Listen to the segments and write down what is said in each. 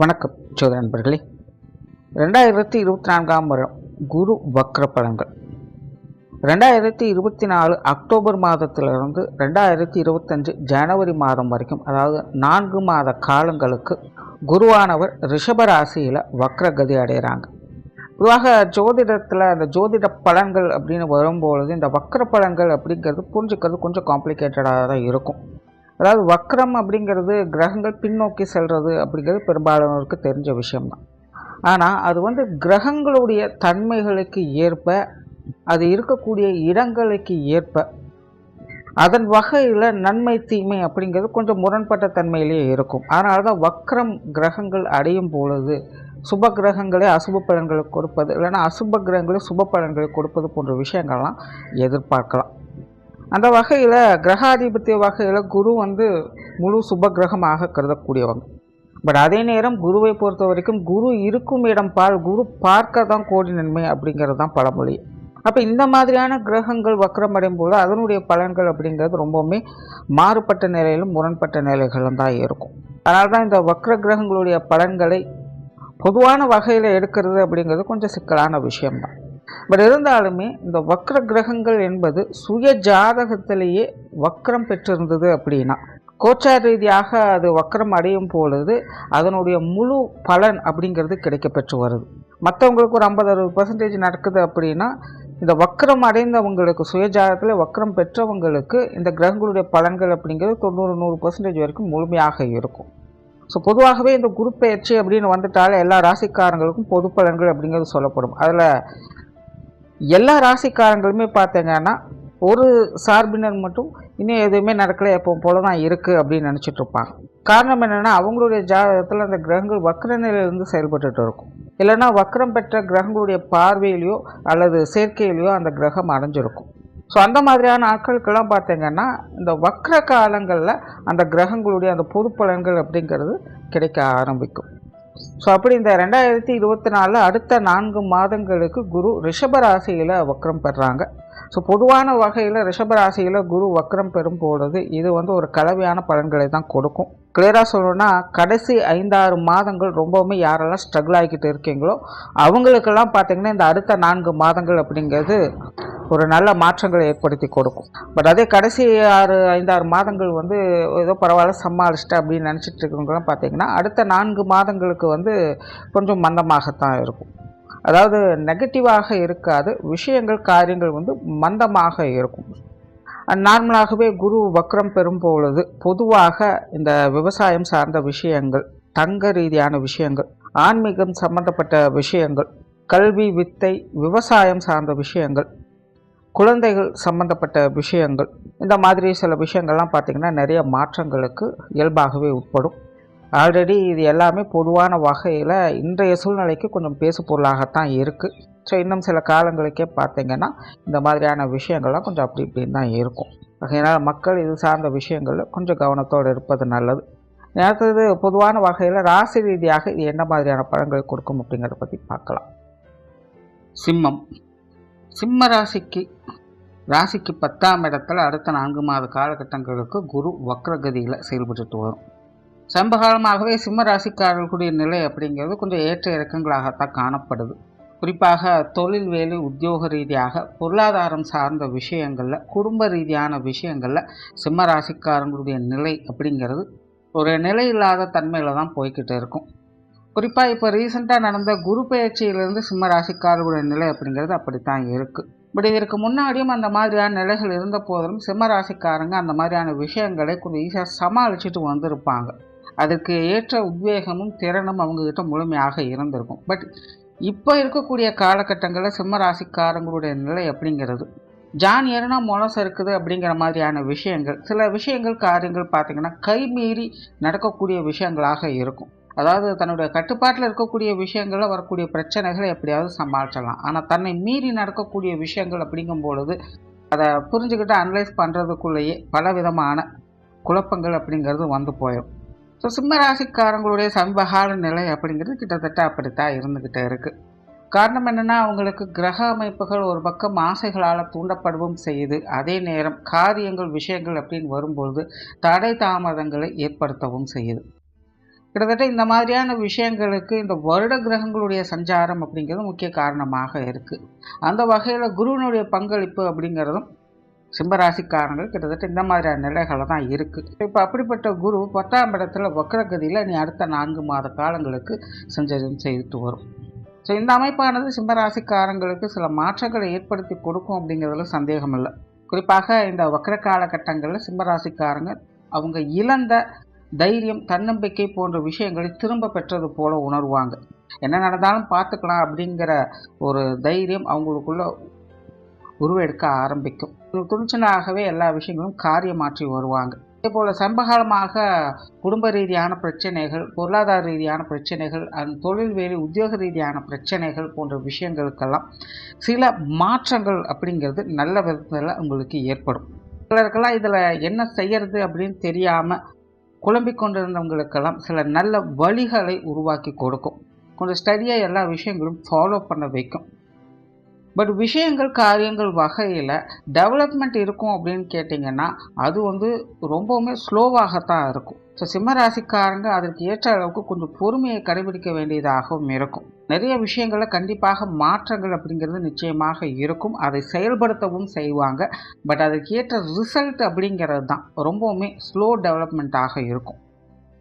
வணக்கம் சோதர நண்பர்களே. 2024ஆம் வருடம் குரு வக்ர பலன்கள் 2024 அக்டோபர் மாதத்திலிருந்து 2025 ஜனவரி மாதம் வரைக்கும், அதாவது 4 மாத காலங்களுக்கு குருவானவர் ரிஷப ராசியில் வக்ரகதி அடைகிறாங்க. பொதுவாக ஜோதிடத்தில் அந்த ஜோதிட பலன்கள் அப்படின்னு வரும்பொழுது இந்த வக்ர பலன்கள் அப்படிங்கிறது புரிஞ்சுக்கிறது கொஞ்சம் காம்ப்ளிகேட்டடாக தான் இருக்கும். அதாவது வக்ரம் அப்படிங்கிறது கிரகங்கள் பின்னோக்கி செல்வது அப்படிங்கிறது பெரும்பாலானோருக்கு தெரிஞ்ச விஷயம்தான். ஆனால் அது கிரகங்களுடைய தன்மைகளுக்கு ஏற்ப, அது இருக்கக்கூடிய இடங்களுக்கு ஏற்ப, அதன் வகையில் நன்மை தீமை அப்படிங்கிறது கொஞ்சம் முரண்பட்ட தன்மையிலேயே இருக்கும். அதனால தான் வக்ரம் கிரகங்கள் அடையும் பொழுது சுப கிரகங்களே அசுப பலன்களை கொடுப்பது, இல்லைன்னா அசுப கிரகங்களே சுப பலன்களை கொடுப்பது போன்ற விஷயங்கள்லாம் எதிர்பார்க்கலாம். அந்த வகையில் கிரகாதிபத்திய வகையில் குரு முழு சுப கிரகமாக கருதக்கூடியவங்க. பட் அதே நேரம் குருவை பொறுத்த வரைக்கும் குரு இருக்கும் இடம் குரு பார்க்க தான் கோடி நன்மை அப்படிங்கிறது தான் பழமொழி. அப்போ இந்த மாதிரியான கிரகங்கள் வக்ரமடையும் போது அதனுடைய பலன்கள் அப்படிங்கிறது ரொம்பவுமே மாறுபட்ட நிலையிலும் முரண்பட்ட நிலைகளும் தான் இருக்கும். அதனால தான் இந்த வக்ர கிரகங்களுடைய பலன்களை பொதுவான வகையில் எடுக்கிறது அப்படிங்கிறது கொஞ்சம் சிக்கலான விஷயம்தான். பட் இருந்தாலுமே இந்த வக்ர கிரகங்கள் என்பது சுய ஜாதகத்திலேயே வக்ரம் பெற்றிருந்தது அப்படின்னா, கோச்சார ரீதியாக அது வக்ரம் அடையும் பொழுது அதனுடைய முழு பலன் அப்படிங்கிறது கிடைக்க பெற்று வருது. மற்றவங்களுக்கு ஒரு 50-60% நடக்குது அப்படின்னா, இந்த வக்ரம் அடைந்தவங்களுக்கு சுயஜாதகத்தில் வக்ரம் பெற்றவங்களுக்கு இந்த கிரகங்களுடைய பலன்கள் அப்படிங்கிறது 90-100% வரைக்கும் முழுமையாக இருக்கும். ஸோ பொதுவாகவே இந்த குரு பயிற்சி அப்படின்னு வந்துட்டாலே எல்லா ராசிக்காரங்களுக்கும் பொது பலன்கள் அப்படிங்கிறது சொல்லப்படும். அதில் எல்லா ராசிக்காரங்களுமே பார்த்தீங்கன்னா ஒரு சார்பினர் மட்டும் இன்னும் எதுவுமே நடக்கலை, எப்போ போல தான் இருக்குது அப்படின்னு நினச்சிட்டு இருப்பாங்க. காரணம் என்னென்னா, அவங்களுடைய ஜாதகத்தில் அந்த கிரகங்கள் வக்ர நிலையிலிருந்து செயல்பட்டு இருக்கும். இல்லைன்னா வக்ரம் பெற்ற கிரகங்களுடைய பார்வையிலையோ அல்லது சேர்க்கையிலையோ அந்த கிரகம் அடைஞ்சிருக்கும். ஸோ அந்த மாதிரியான ஆட்களுக்கெல்லாம் பார்த்தீங்கன்னா இந்த வக்ர காலங்களில் அந்த கிரகங்களுடைய அந்த பொது பலன்கள் அப்படிங்கிறது கிடைக்க ஆரம்பிக்கும். ஸோ அப்படி இந்த 2024 அடுத்த 4 மாதங்களுக்கு குரு ரிஷபராசியில் வக்ரம் பெறாங்க. ஸோ பொதுவான வகையில் ரிஷபராசியில் குரு வக்ரம் பெறும் பொழுது இது ஒரு கலவையான பலன்களை தான் கொடுக்கும். கிளியராக சொல்லணும்னா, கடைசி 5-6 மாதங்கள் ரொம்பவுமே யாரெல்லாம் ஸ்ட்ரகிள் ஆகிக்கிட்டு இருக்கீங்களோ அவங்களுக்கெல்லாம் பார்த்திங்கன்னா இந்த அடுத்த 4 மாதங்கள் அப்படிங்கிறது ஒரு நல்ல மாற்றங்களை ஏற்படுத்தி கொடுக்கும். பட் அதே கடைசி 5-6 மாதங்கள் ஏதோ பரவாயில்ல சமாளிச்சிட்டு அப்படின்னு நினச்சிட்டு இருக்கிறவங்களாம் பார்த்திங்கன்னா அடுத்த 4 மாதங்களுக்கு கொஞ்சம் மந்தமாகத்தான் இருக்கும். அதாவது நெகட்டிவாக இருக்காது, விஷயங்கள் காரியங்கள் மந்தமாக இருக்கும். நார்மலாகவே குரு வக்ரம் பெறும் பொழுது பொதுவாக இந்த விவசாயம் சார்ந்த விஷயங்கள், தங்க ரீதியான விஷயங்கள், ஆன்மீகம் சம்பந்தப்பட்ட விஷயங்கள், கல்வி வித்தை, விவசாயம் சார்ந்த விஷயங்கள், குழந்தைகள் சம்பந்தப்பட்ட விஷயங்கள், இந்த மாதிரி சில விஷயங்கள்லாம் பார்த்திங்கன்னா நிறைய மாற்றங்களுக்கு இயல்பாகவே உட்படும். ஆல்ரெடி இது எல்லாமே பொதுவான வகையில் இன்றைய சூழ்நிலைக்கு கொஞ்சம் பேசு பொருளாகத்தான் இருக்குது. ஸோ இன்னும் சில காலங்களுக்கே பார்த்திங்கன்னா இந்த மாதிரியான விஷயங்கள்லாம் கொஞ்சம் அப்படி இப்படின்னு தான் இருக்கும். அதனால் மக்கள் இது சார்ந்த விஷயங்களில் கொஞ்சம் கவனத்தோடு இருப்பது நல்லது. அடுத்தது பொதுவான வகையில் ராசி ரீதியாக இது என்ன மாதிரியான பலன்கள் கொடுக்கும் அப்படிங்கிறத பற்றி பார்க்கலாம். சிம்மம். சிம்ம ராசிக்கு 10ஆம் இடத்துல அடுத்த 4 மாத காலகட்டங்களுக்கு குரு வக்ரகதியில் செயல்பட்டு வரும். சமீபகாலமாகவே சிம்ம ராசிக்காரர்களுடைய நிலை அப்படிங்கிறது கொஞ்சம் ஏற்ற இறக்கங்களாகத்தான் காணப்படுது. குறிப்பாக தொழில், வேலை, உத்தியோக ரீதியாக, பொருளாதாரம் சார்ந்த விஷயங்களில், குடும்ப ரீதியான விஷயங்களில் சிம்ம ராசிக்காரங்களுடைய நிலை அப்படிங்கிறது ஒரு நிலை இல்லாத தன்மையில் தான் போய்கிட்டு இருக்கும். குறிப்பாக இப்போ ரீசெண்டாக நடந்த குரு பயிற்சியிலிருந்து சிம்ம ராசிக்காரர்களுடைய நிலை அப்படிங்கிறது அப்படித்தான் இருக்குது. பட் இதற்கு முன்னாடியும் அந்த மாதிரியான நிலைகள் இருந்த போதிலும் சிம்ம ராசிக்காரங்க அந்த மாதிரியான விஷயங்களை கொஞ்சம் ஈஸியாக சமாளிச்சுட்டு வந்திருப்பாங்க. அதுக்கு ஏற்ற உத்வேகமும் திறனும் அவங்கக்கிட்ட முழுமையாக இருந்திருக்கும். பட் இப்போ இருக்கக்கூடிய காலகட்டங்களில் சிம்ம ராசிக்காரங்களுடைய நிலை அப்படிங்கிறது ஜான் ஏறுனா மொளம் சறுக்குது அப்படிங்கிற மாதிரியான விஷயங்கள், சில விஷயங்கள் காரியங்கள் பார்த்திங்கன்னா கைமீறி நடக்கக்கூடிய விஷயங்களாக இருக்கும். அதாவது தன்னுடைய கட்டுப்பாட்டில் இருக்கக்கூடிய விஷயங்களில் வரக்கூடிய பிரச்சனைகளை எப்படியாவது சமாளிச்சிடலாம். ஆனால் தன்னை மீறி நடக்கக்கூடிய விஷயங்கள் அப்படிங்கும் பொழுது அதை புரிஞ்சுக்கிட்டு அனலைஸ் பண்ணுறதுக்குள்ளேயே பலவிதமான குழப்பங்கள் அப்படிங்கிறது போயிடும். ஸோ சிம்ம ராசிக்காரங்களுடைய சமீபகால நிலை அப்படிங்கிறது கிட்டத்தட்ட அப்படித்தான் இருந்துக்கிட்டே இருக்குது. காரணம் என்னென்னா, அவங்களுக்கு கிரக அமைப்புகள் ஒரு பக்கம் ஆசைகளால் தூண்டப்படவும் செய்யுது. அதே நேரம் காரியங்கள் விஷயங்கள் அப்படின்னு வரும்பொழுது தடை தாமதங்களை ஏற்படுத்தவும் செய்யுது. கிட்டத்தட்ட இந்த மாதிரியான விஷயங்களுக்கு இந்த வருட கிரகங்களுடைய சஞ்சாரம் அப்படிங்கிறது முக்கிய காரணமாக இருக்குது. அந்த வகையில் குருவினுடைய பங்களிப்பு அப்படிங்கிறதும் சிம்மராசிக்காரங்கள் கிட்டத்தட்ட இந்த மாதிரியான நிலைகளை தான் இருக்குது. இப்போ அப்படிப்பட்ட குரு 10ஆம் இடத்துல வக்ரகதியில் நீ அடுத்த 4 மாத காலங்களுக்கு சஞ்சரியம் செய்துட்டு வரும். ஸோ இந்த அமைப்பானது சிம்மராசிக்காரங்களுக்கு சில மாற்றங்களை ஏற்படுத்தி கொடுக்கும் அப்படிங்கிறதுல சந்தேகம் இல்லை. குறிப்பாக இந்த வக்ர காலகட்டங்களில் சிம்மராசிக்காரங்க அவங்க இழந்த தைரியம், தன்னம்பிக்கை போன்ற விஷயங்களை திரும்ப பெற்றது போல உணர்வாங்க. என்ன நடந்தாலும் பார்த்துக்கலாம் அப்படிங்கிற ஒரு தைரியம் அவங்களுக்குள்ள உருவெடுக்க ஆரம்பிக்கும். துணிச்சலாகவே எல்லா விஷயங்களும் காரியமாற்றி வருவாங்க. இதே போல் சமகாலமாக குடும்ப ரீதியான பிரச்சனைகள், பொருளாதார ரீதியான பிரச்சனைகள், தொழில் வேலை உத்தியோக ரீதியான பிரச்சனைகள் போன்ற விஷயங்களுக்கெல்லாம் சில மாற்றங்கள் அப்படிங்கிறது நல்ல விதத்தில் உங்களுக்கு ஏற்படும். சிலருக்கெல்லாம் இதில் என்ன செய்யறது அப்படின்னு தெரியாமல் குழம்பிக் கொண்டிருந்தவங்களுக்கெல்லாம் சில நல்ல வழிகளை உருவாக்கி கொடுக்கும். கொஞ்சம் ஸ்டடியாக எல்லா விஷயங்களும் ஃபாலோ பண்ண வைக்கும். பட் விஷயங்கள் காரியங்கள் வகையில் டெவலப்மெண்ட் இருக்கும் அப்படின்னு கேட்டிங்கன்னா அது ரொம்பவுமே ஸ்லோவாகத்தான் இருக்கும். ஸோ சிம்மராசிக்காரங்க அதற்கு ஏற்ற அளவுக்கு கொஞ்சம் பொறுமையை கடைபிடிக்க வேண்டியதாகவும் இருக்கும். நிறைய விஷயங்களில் கண்டிப்பாக மாற்றங்கள் அப்படிங்கிறது நிச்சயமாக இருக்கும். அதை செயல்படுத்தவும் செய்வாங்க. பட் அதற்கு ஏற்ற ரிசல்ட் அப்படிங்கிறது தான் ரொம்பவுமே ஸ்லோ டெவலப்மெண்ட்டாக இருக்கும்.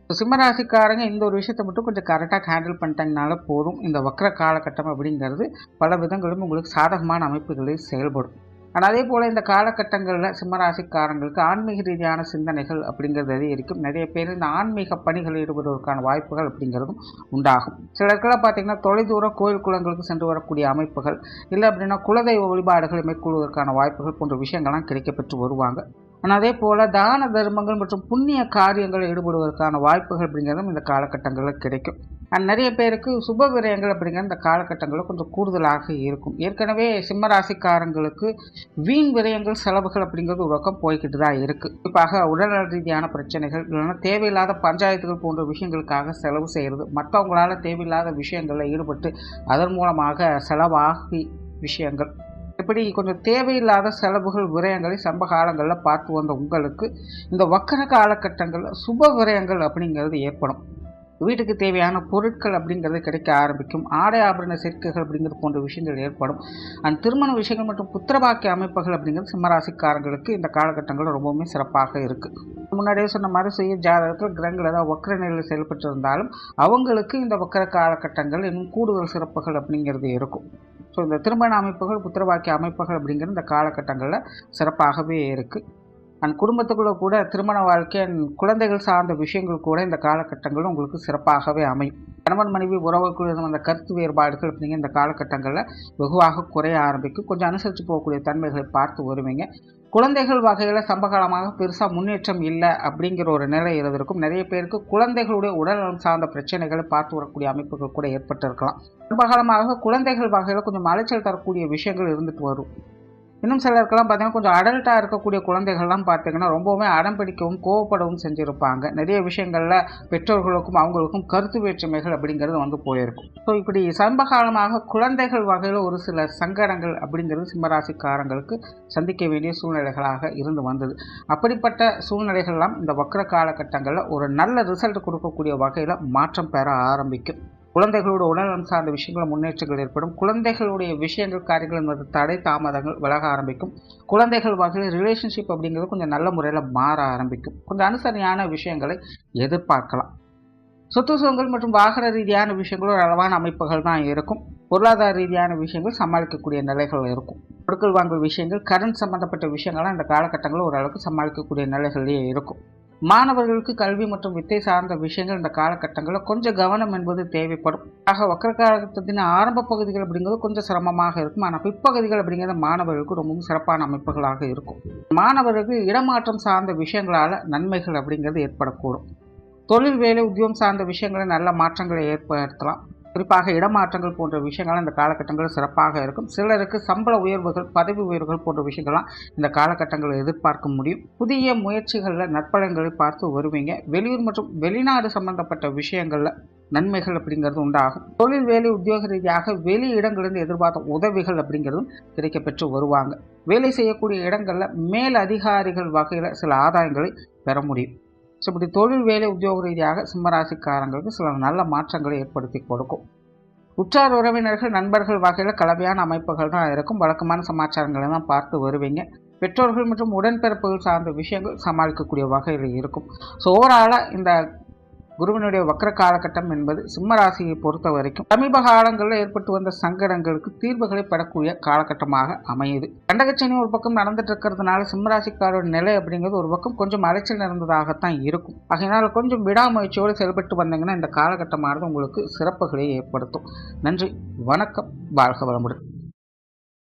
சிம்மராசிக்காரங்க இந்த ஒரு விஷயத்தை மட்டும் கொஞ்சம் கரெக்டாக ஹேண்டில் பண்ணிட்டாங்கனால போதும். இந்த வக்ர காலகட்டம் அப்படிங்கிறது பல விதங்களும் உங்களுக்கு சாதகமான அமைப்புகளில் செயல்படும். ஆனால் அதே போல் இந்த காலகட்டங்களில் சிம்மராசிக்காரங்களுக்கு ஆன்மீக ரீதியான சிந்தனைகள் அப்படிங்கிறது அதிகரிக்கும். நிறைய பேர் இந்த ஆன்மீக பணிகளில் ஈடுபடுவதற்கான வாய்ப்புகள் அப்படிங்கிறதும் உண்டாகும். சிலருக்கெல்லாம் பார்த்திங்கன்னா தொலைதூர கோயில் குளங்களுக்கு சென்று வரக்கூடிய அமைப்புகள், இல்லை அப்படின்னா குலதெய்வ வழிபாடுகளை மேற்கொள்வதற்கான வாய்ப்புகள் போன்ற விஷயங்கள்லாம் கிடைக்கப்பெற்று வருவாங்க. ஆனால் அதே போல் தான தர்மங்கள் மற்றும் புண்ணிய காரியங்களில் ஈடுபடுவதற்கான வாய்ப்புகள் அப்படிங்கிறதும் இந்த காலகட்டங்களில் கிடைக்கும். நிறைய பேருக்கு சுப விரயங்கள் அப்படிங்கிற இந்த காலகட்டங்களில் கொஞ்சம் கூடுதலாக இருக்கும். ஏற்கனவே சிம்மராசிக்காரங்களுக்கு வீண் விரயங்கள் செலவுகள் அப்படிங்கிறது ஒரு பக்கம் போய்கிட்டு தான் இருக்குது. குறிப்பாக உடல்நல ரீதியான பிரச்சனைகள், இல்லைன்னா தேவையில்லாத பஞ்சாயத்துகள் போன்ற விஷயங்களுக்காக செலவு செய்கிறது, மற்றவங்களால தேவையில்லாத விஷயங்களில் ஈடுபட்டு அதன் மூலமாக செலவாகி விஷயங்கள், இப்படி கொஞ்சம் தேவையில்லாத செலவுகள் விரயங்களை சம்ப காலங்களில் பார்த்து வந்த உங்களுக்கு இந்த வக்கர காலகட்டங்களில் சுப விரயங்கள் அப்படிங்கிறது ஏற்படும். வீட்டுக்கு தேவையான பொருட்கள் அப்படிங்கிறது கிடைக்க ஆரம்பிக்கும். ஆடை ஆபரண சேர்க்கைகள் அப்படிங்கிறது போன்ற விஷயங்கள் ஏற்படும். திருமண விஷயங்கள் மற்றும் புத்திரபாக்கிய அமைப்புகள் அப்படிங்கிறது சிம்மராசிக்காரங்களுக்கு இந்த காலகட்டங்கள் ரொம்பவுமே சிறப்பாக இருக்குது. முன்னாடியே சொன்ன மாதிரி சுய ஜாதகத்தில் கிரகங்கள் ஏதாவது வக்கர நிலையில் செயல்பட்டு இருந்தாலும் அவங்களுக்கு இந்த வக்கர காலகட்டங்கள் இன்னும் கூடுதல் சிறப்புகள் அப்படிங்கிறது இருக்கும். ஸோ இந்த திருமண அமைப்புகள், புத்திரபாக்கிய அமைப்புகள் அப்படிங்கிறது இந்த காலகட்டங்களில் சிறப்பாகவே இருக்குது. குடும்பத்துக்குள்ளே கூட திருமண வாழ்க்கை, குழந்தைகள் சார்ந்த விஷயங்கள் கூட இந்த காலகட்டங்களும் உங்களுக்கு சிறப்பாகவே அமையும். கணவன் மனைவி உறவுக்குள்ள அந்த கருத்து வேறுபாடுகள் அப்படிங்கிற இந்த காலகட்டங்களில் வெகுவாக குறைய ஆரம்பிக்கும். கொஞ்சம் அனுசரித்து போகக்கூடிய தன்மைகளை பார்த்து வருவீங்க. குழந்தைகள் வகையில் சம்பகாலமாக பெருசாக முன்னேற்றம் இல்லை அப்படிங்கிற ஒரு நிலை இருந்திருக்கும். நிறைய பேருக்கு குழந்தைகளுடைய உடல்நலம் சார்ந்த பிரச்சனைகளை பார்த்து வரக்கூடிய அமைப்புகள் கூட ஏற்பட்டிருக்கலாம். சம்பகாலமாக குழந்தைகள் வகையில் கொஞ்சம் அலைச்சல் தரக்கூடிய விஷயங்கள் இருந்துட்டு வரும். இன்னும் சிலருக்கெல்லாம் பார்த்தீங்கன்னா கொஞ்சம் அடல்ட்டாக இருக்கக்கூடிய குழந்தைகள்லாம் பார்த்தீங்கன்னா ரொம்பவுமே அடம் பிடிக்கவும் கோவப்படவும் செஞ்சுருப்பாங்க. நிறைய விஷயங்களில் பெற்றோர்களுக்கும் அவங்களுக்கும் கருத்து வேற்றுமைகள் அப்படிங்கிறது போயிருக்கும். ஸோ இப்படி சமீபகாலமாக குழந்தைகள் வகையில் ஒரு சில சங்கடங்கள் அப்படிங்கிறது சிம்மராசிக்காரங்களுக்கு சந்திக்க வேண்டிய சூழ்நிலைகளாக இருந்து வந்தது. அப்படிப்பட்ட சூழ்நிலைகள்லாம் இந்த வக்ர காலகட்டங்களில் ஒரு நல்ல ரிசல்ட் கொடுக்கக்கூடிய வகையில் மாற்றம் பெற ஆரம்பிக்கும். குழந்தைகளோட உடல்நலம் சார்ந்த விஷயங்கள் முன்னேற்றங்கள் ஏற்படும். குழந்தைகளுடைய விஷயங்கள் காரியங்கள் என்பது தடை தாமதங்கள் விலக ஆரம்பிக்கும். குழந்தைகள் வகையில் ரிலேஷன்ஷிப் அப்படிங்கிறது கொஞ்சம் நல்ல முறையில் மாற ஆரம்பிக்கும். கொஞ்சம் அனுசரணையான விஷயங்களை எதிர்பார்க்கலாம். சொத்து சுகங்கள் மற்றும் வாகன ரீதியான விஷயங்களும் அளவான அமைப்புகள் தான் இருக்கும். பொருளாதார ரீதியான விஷயங்கள் சமாளிக்கக்கூடிய நிலைகள் இருக்கும். கொடுக்கல் வாங்கல் விஷயங்கள், கரண்ட் சம்பந்தப்பட்ட விஷயங்கள்லாம் இந்த காலகட்டங்களில் ஓரளவுக்கு சமாளிக்கக்கூடிய நிலைகளிலேயே இருக்கும். மாணவர்களுக்கு கல்வி மற்றும் வித்தை சார்ந்த விஷயங்கள் இந்த காலகட்டங்களில் கொஞ்சம் கவனம் என்பது தேவைப்படும். ஆக வக்ர காலகட்டத்தின் ஆரம்ப பகுதிகள் அப்படிங்கிறது கொஞ்சம் சிரமமாக இருக்கும். ஆனால் பிற்பகுதிகள் அப்படிங்கிறது மாணவர்களுக்கு ரொம்பவும் சிறப்பான அமைப்புகளாக இருக்கும். மாணவர்களுக்கு இடமாற்றம் சார்ந்த விஷயங்களால் நன்மைகள் அப்படிங்கிறது ஏற்படக்கூடும். தொழில் வேலை உத்தியோகம் சார்ந்த விஷயங்களை நல்ல மாற்றங்களை ஏற்படுத்தலாம். குறிப்பாக இடமாற்றங்கள் போன்ற விஷயங்கள் இந்த காலகட்டங்களில் சிறப்பாக இருக்கும். சிலருக்கு சம்பள உயர்வுகள், பதவி உயர்வுகள் போன்ற விஷயங்கள்லாம் இந்த காலகட்டங்களில் எதிர்பார்க்க முடியும். புதிய முயற்சிகளில் நற்பலன்களை பார்த்து வருவீங்க. வெளியூர் மற்றும் வெளிநாடு சம்பந்தப்பட்ட விஷயங்களில் நன்மைகள் அப்படிங்கிறது உண்டாகும். தொழில் வேலை உத்தியோக ரீதியாக வெளி இடங்களிலிருந்து எதிர்பார்த்த உதவிகள் அப்படிங்கிறதும் கிடைக்கப்பெற்று வருவாங்க. வேலை செய்யக்கூடிய இடங்களில் மேல் அதிகாரிகள் வகையில் சில ஆதாயங்களை பெற முடியும். ஸோ இப்படி தொழில் வேலை உத்தியோக ரீதியாக சிம்மராசிக்காரங்களுக்கு சில நல்ல மாற்றங்களை ஏற்படுத்தி கொடுக்கும். உற்றார் உறவினர்கள் நண்பர்கள் வகையில் கலவையான அமைப்புகள் தான் இருக்கும். வழக்கமான சமாச்சாரங்களை தான் பார்த்து வருவீங்க. பெற்றோர்கள் மற்றும் உடன்பிறப்புகள் சார்ந்த விஷயங்கள் சமாளிக்கக்கூடிய வகையில் இருக்கும். ஸோ ஓவராலாக இந்த குருவினுடைய வக்ர காலகட்டம் என்பது சிம்ம ராசியை பொறுத்த வரைக்கும் சமீப காலங்களில் ஏற்பட்டு வந்த சங்கடங்களுக்கு தீர்வுகளை பெறக்கூடிய காலகட்டமாக அமையுது. கண்டகச்சனி ஒரு பக்கம் நடந்துட்டு இருக்கிறதுனால சிம்மராசிக்காரோட நிலை அப்படிங்கிறது ஒரு பக்கம் கொஞ்சம் அலைச்சல் நிறைந்ததாகத்தான் இருக்கும். ஆகையினால கொஞ்சம் விடாமுயற்சியோடு செயல்பட்டு வந்தீங்கன்னா இந்த காலகட்டமானது உங்களுக்கு சிறப்புகளை ஏற்படுத்தும். நன்றி, வணக்கம், வாழ்க வளமுடன்.